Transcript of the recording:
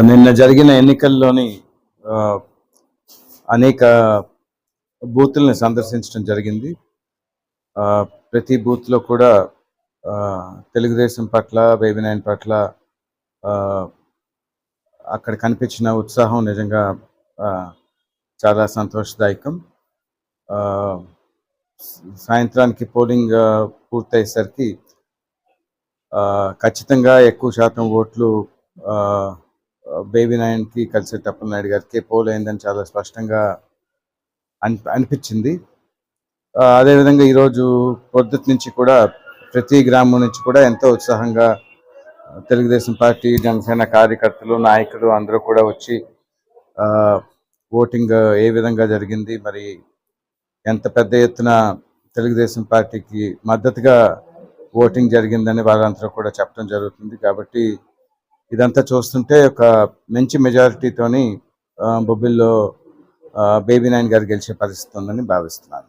నిన్న జరిగిన ఎన్నికల్లోని అనేక బూతుల్ని సందర్శించడం జరిగింది. ప్రతి బూత్లో కూడా తెలుగుదేశం పట్ల, బేబీ నాయన్ పట్ల అక్కడ కనిపించిన ఉత్సాహం నిజంగా చాలా సంతోషదాయకం. సాయంత్రానికి పోలింగ్ పూర్తయ్యేసరికి ఖచ్చితంగా ఎక్కువ శాతం ఓట్లు బేబీ నాయన్కి కలిసి అప్పలనాయుడు గారికి పోల్ అయిందని చాలా స్పష్టంగా అనిపించింది. అదేవిధంగా ఈరోజు పొద్దుటి నుంచి కూడా ప్రతి గ్రామం నుంచి కూడా ఎంతో ఉత్సాహంగా తెలుగుదేశం పార్టీ, జనసేన కార్యకర్తలు, నాయకులు అందరూ కూడా వచ్చి ఓటింగ్ ఏ విధంగా జరిగింది, మరి ఎంత పెద్ద ఎత్తున తెలుగుదేశం పార్టీకి మద్దతుగా ఓటింగ్ జరిగిందని వాళ్ళందరూ కూడా చెప్పడం జరుగుతుంది. కాబట్టి ఇదంతా చూస్తుంటే ఒక మంచి మెజారిటీతోని బొబ్బిల్లో బేబీ నాయన్ గారు గెలిచే పరిస్థితి ఉందని భావిస్తున్నాను.